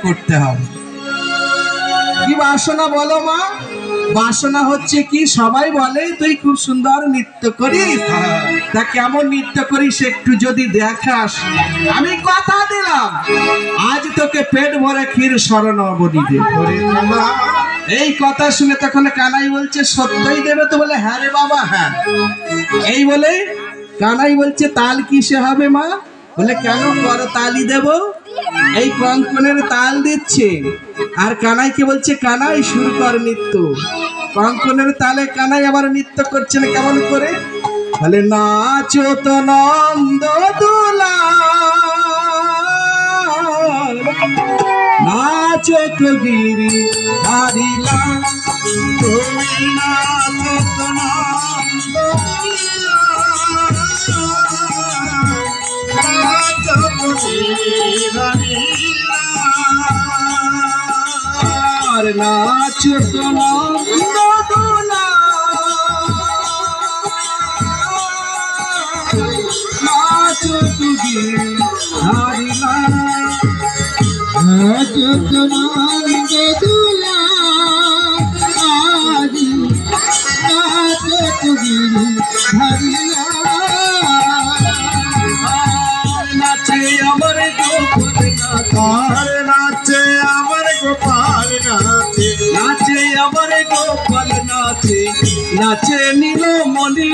করতে হবে। কি বাসনা বলো মা? বাসনা হচ্ছে কি, সবাই বলে তুই খুব সুন্দর নৃত্য করিস, তা কেমন নৃত্য করিস একটু যদি দেখাস, আমি কথা দিলাম আজ তোকে পেট ভরে ক্ষীর স্মরণবনী দেব। এই কথা শুনে তখন কানাই বলছে সত্যই দেবে তো? বলে হ্যাঁ রে বাবা হ্যাঁ। এই বলে কানাই বলছে তাল কিসে হবে মা? বলে কেন, করতালি দেব। এই কঙ্কনের তাল দিচ্ছে আর কানাইকে বলছে কানাই শুরু কর নৃত্য। কঙ্কনের তালে কানাই আবার নৃত্য করছে না, কেমন করে? বলে নাচো তো নন্দ দুলা, নাচো তো গিরি হারিলা, তুমি নাচো তো নন্দ আর নাচো তো নন্দ দুলা, নাচো তো গিরি হারিলা, নাচো তো নন্দ দুলা, আজি নাচো তো গিরি হারিলা, নাচে আমার গোপাল নাচ, নাচে আমার গোপাল নাচে, নাচে আমার গোপাল নাচে, নাচে নীলমণি,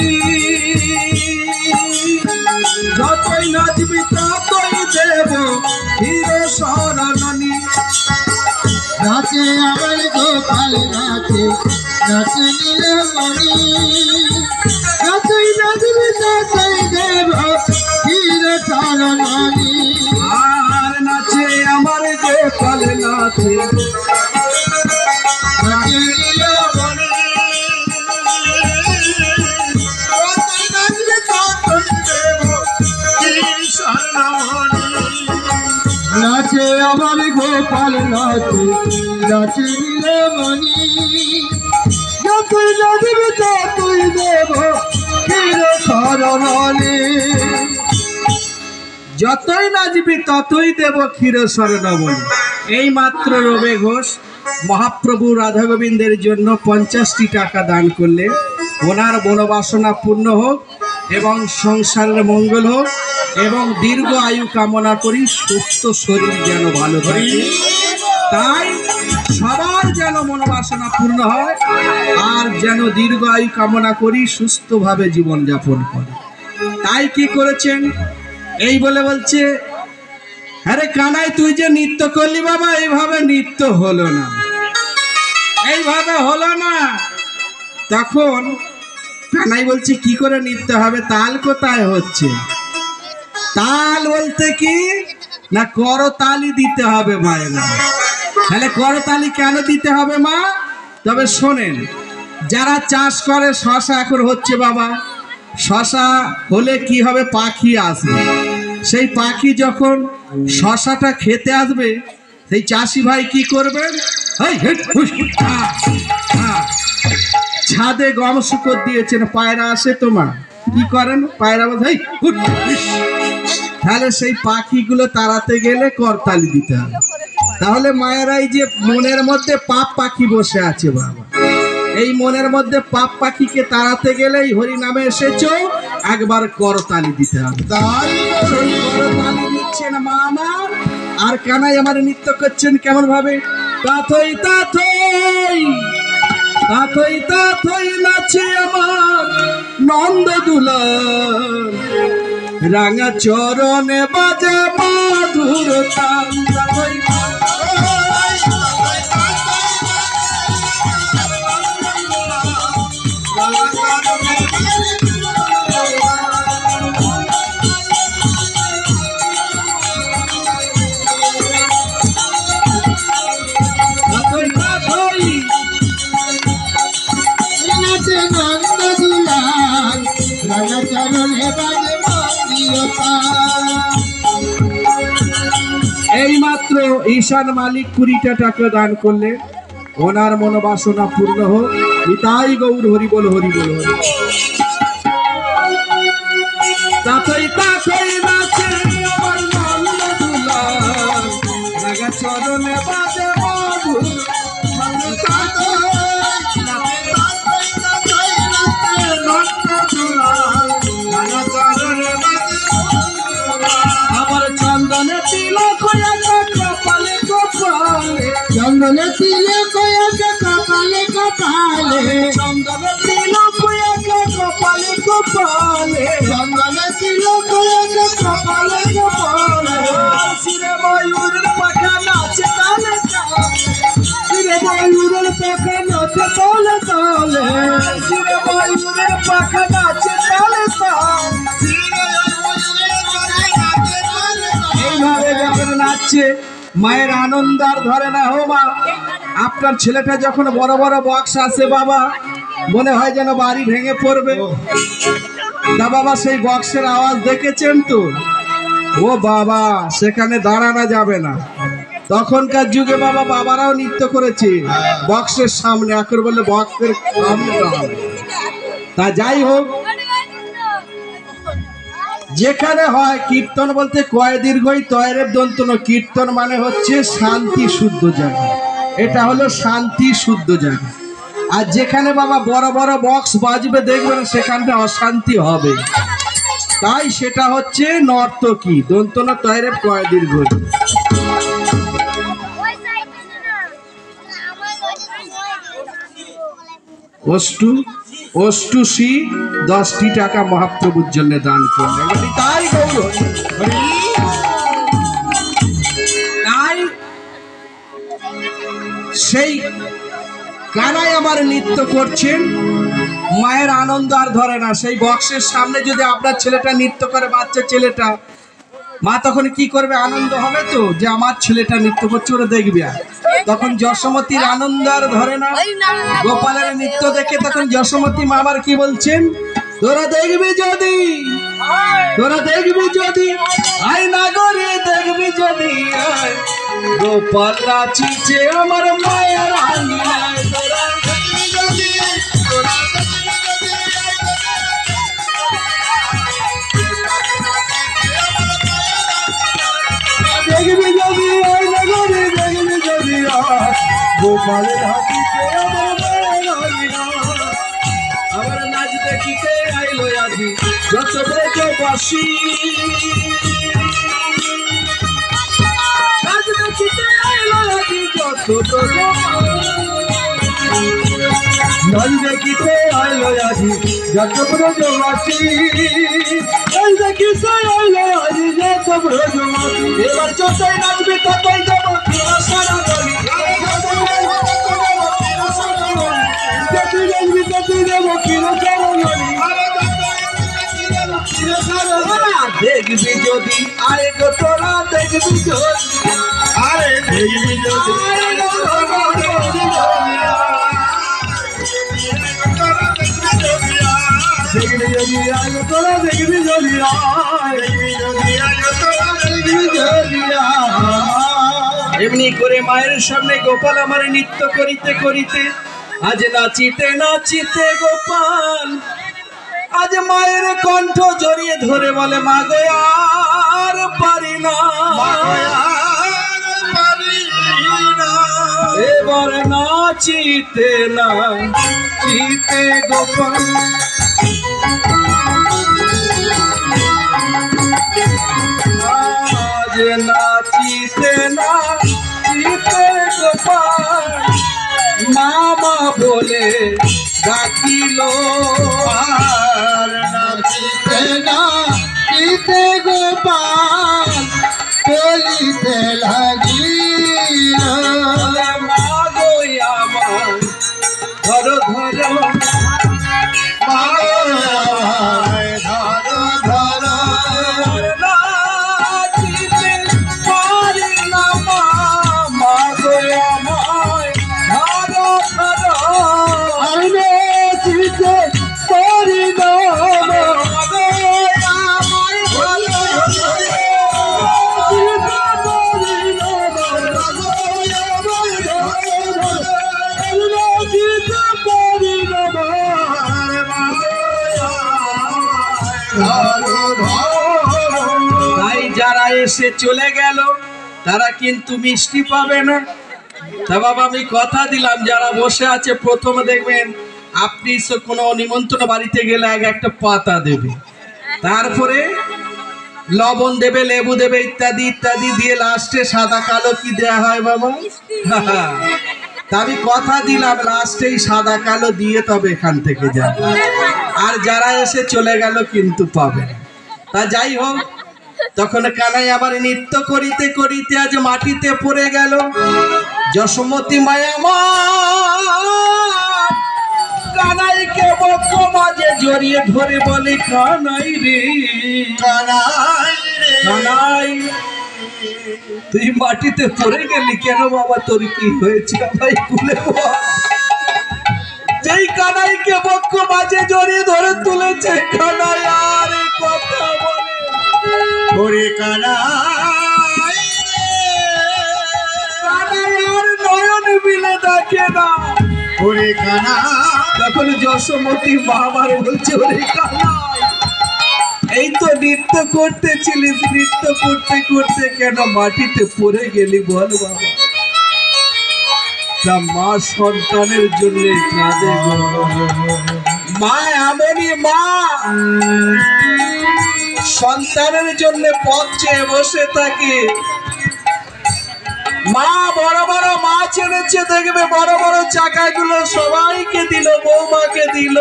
যতই নাচবি ততই দেব ক্ষীর স্মরণী। নাচে আমার গোপাল নাচে, নাচে নীলমণি, যতই নাচবি ততই দেব ক্ষীর স্মরণী। আর নাচে আমার গোপাল নাচে, নাচে নীলমণি, যতই নাচবি ততই দেব ক্ষীর স্মরণী। নাচে আমার গোপাল নাচে, নাচে নীলমণি, যতই নাচবি ততই দেব ক্ষীর স্মরণী। যতই নাচবি ততই দেব ক্ষীর স্মরণী। এই মাত্র রবে ঘোষ মহাপ্রভু রাধা গোবিন্দের জন্য 50টি টাকা দান করলে ওনার মনোবাসনা পূর্ণ হোক এবং সংসারের মঙ্গল হোক এবং দীর্ঘ আয়ু কামনা করি, সুস্থ শরীর যেন ভালো থাকে, তাই সবার যেন মনোবাসনা পূর্ণ হয় আর যেন দীর্ঘ আয়ু কামনা করি, সুস্থভাবে জীবনযাপন করে। তাই কি করেছেন এই বলে বলছে, আরে কানাই তুই যে নৃত্য করলি বাবা, এইভাবে নৃত্য হলো না, এইভাবে হলো না। তখন কানাই বলছে কি করে নৃত্য হবে, তাল কোথায় হচ্ছে? তাল বলতে কি না, করতালি দিতে হবে মায়েরা। তাহলে করতালি কেন দিতে হবে মা? তবে শোনেন, যারা চাষ করে, শশা এখন হচ্ছে বাবা, শশা হলে কি হবে, পাখি আসবে, সেই পাখি যখন শশাটা খেতে আসবে, সেই চাষি ভাই কি করবেন, ছাদে গম শুকর দিয়েছেন, পায়রা আসে তোমার, কি করেন পায়রা বোঝাই, তাহলে সেই পাখিগুলো তাড়াতে গেলে করতালি দিতে হবে। তাহলে মায়েরাই যে মনের মধ্যে পাপ পাখি বসে আছে বাবা, এই মনের মধ্যে পাপ পাখিকে তাড়াতে গেলে হরি নামে এসেছো, একবার করতালি দিতে হবে। সেই করতালি দিচ্ছেন মা আমার, আর কানাই আমার নৃত্য করছেন কেমন ভাবে, তাথই তাথই তাথই তাথই নাচে আমার নন্দ দুলাল, রাঙা চরণে বাজে মধুর তাল, তাথই এই মাত্র ঈশান মালিক 20টা টাকা দান করলে ওনার মনোবাসনা পূর্ণ হোক। নিতাই গৌর হরি বল, হরি বল, হরি। তাথই তাথই নাচে আমার নন্দ দুলাল, রাগা চরণ চরণে বাজে মধুর আমার চন্দনে তিলক কপালে কপালে চন্দনে তিলক কপালে কপালে চন্দনে তিলক কপালে কপালে চন্দনে তিলক কপালে কপালে শিরে ময়ূরের পাখা নাচে তালে শিরে ময়ূরের পাখা নাচে তালে তালে শিরে ময়ূরের পাখা নাচে তালে এইভাবে যখন নাচছে মায়ের আনন্দ আর ধরে না। হো মা, আপনার ছেলেটা যখন বড় বড় বক্স আসে বাবা, মনে হয় যেন বাড়ি ভেঙে পড়বে। তা বাবা সেই বক্সের আওয়াজ দেখেছেন তো? ও বাবা, সেখানে দাঁড়ানো যাবে না। তখনকার যুগে বাবা বাবারাও নৃত্য করেছে বক্সের সামনে, এখন বললে বক্সের সামনে দাঁড়াবে। তা যাই হোক, যেখানে হয় কীর্তন বলতে কয় দীর্ঘই তয়ের দন্তন, কীর্তন মানে হচ্ছে শান্তি শুদ্ধ জায়গা, এটা হলো শান্তি শুদ্ধ জায়গা। আর যেখানে বাবা বড় বড় বক্স বাজবে দেখবেন সেখানটা অশান্তি হবে, তাই সেটা হচ্ছে নর্তকী, দন্তন তয়ের কয় দীর্ঘই। অষ্টুষী 10টি টাকা মহাপ্রভুর জন্য দান করলেন। তাই তাই সেই কানাই আমার নৃত্য করছেন, মায়ের আনন্দ আর ধরে না। সেই বক্সের সামনে যদি আপনার ছেলেটা নৃত্য করে, বাচ্চা ছেলেটা, মা তখন কি করবে? আনন্দ হবে তো যে আমার ছেলেটা নৃত্য করছে, ওরা দেখবে। তখন যশোমতীর আনন্দ আর ধরে না। গোপালের নৃত্য দেখে তখন যশোমতী মা আবার কি বলছেন? তোরা দেখবি যদি, তোরা দেখবি যদি, আয় নাগরে দেখবি যদি, গোপাল নাচিছে আমার মায়ের আঙিনায়। তোরা দেখবি যদি, দেখবি যদি, আয় নাগরে দেখবি যদি, গোপাল নাচিছে আমার মায়ের আঙিনায়। আমার নাচ দেখিতে আইলো আজি যত ব্রজবাসী, নাচ দেখিতে আইলো আজি যত নাচ দেখিতে আইলো আজি যত ব্রজবাসী, নাচ দেখিতে আইলো আজি যত ব্রজবাসী। এবার যতই নাচবে ততই দেব সারা গলি, দেখবি যদি, আরে গো তোরা দেখবি যদি, আরে দেখবি যদি, দেখবি যদি, আরে তোরা দেখবি যদি, এমনি করে মায়ের সামনে গোপাল আমার নৃত্য করিতে করিতে, আজ নাচিতে নাচিতে গোপাল আজ মায়ের কণ্ঠ জড়িয়ে ধরে বলে, মা গো আর পারি না, এবার নাচিতে নাচিতে গোপাল আজ নাচিতে নাচিতে গোপাল মামা বলে ডাকিল, আর নাচিতে নাচিতে গোপাল বলিতে লাগিল, মা গো আমার ধরো ধরো, মা ধরো ধরো, নাচিতে পারি না মা গো আমায় ধরো ধরো, আমি নাচিতে পারি না মা গো আমায় তাই যারা এসে চলে গেল তারা কিন্তু মিষ্টি পাবে না। তা বাবা আমি কথা দিলাম, যারা বসে আছে প্রথমে দেখবেন আপনি কোনো নিমন্ত্রণ বাড়িতে গেলে আগে একটা পাতা দেবে, তারপরে লবণ দেবে, লেবু দেবে, ইত্যাদি ইত্যাদি দিয়ে লাস্টে সাদা কালো কি দেয়া হয় বাবা? তা আমি কথা দিলাম লাস্টেই সাদা কালো দিয়ে তবে এখান থেকে যাবে, আর যারা এসে চলে গেল কিন্তু পাবে না। তা যাই হোক, তখন কানাই আবার নৃত্য করিতে করিতে আজ মাটিতে পড়ে গেল। যশোমতী মায়া মা কানাইকে বক্ষ মাঝে জড়িয়ে ধরে বলে, কানাই রে কানাই রে কানাই, তুই মাটিতে পড়ে গেলি কেন বাবা? তোর কি হয়েছে ভাই খুলে বল। যেই কানাইকে বক্ষ মাঝে জড়িয়ে ধরে তুলেছে, কানাই আর এ কথা বলে, ওরে কানাই রে কানাই আর নয়ন মিলে দেখে না। ওরে কানাই তখন যশোমতী মা আমার বলছে, ওরে কানাই, এই তো নৃত্য করতেছিলিস, নৃত্য করতে করতে কেন মাটিতে পড়ে গেলি বল বাবা? তা মা সন্তানের জন্য কাঁদে গো। মা এমনই মা, সন্তানের জন্য পথ চেয়ে বসে থাকে। মা বড় বড় মাছ এনেছে, দেখবে বড় বড় চাকাগুলো সবাইকে দিল, বৌমাকে দিল,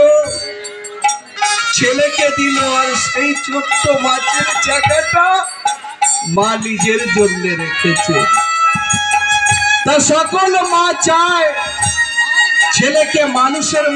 ছেলেকে দিল, আর সেই ছোট্ট মাছের চাকাটা মা নিজের জন্য রেখেছে। তা সকল মা চায় ছেলেকে মানুষের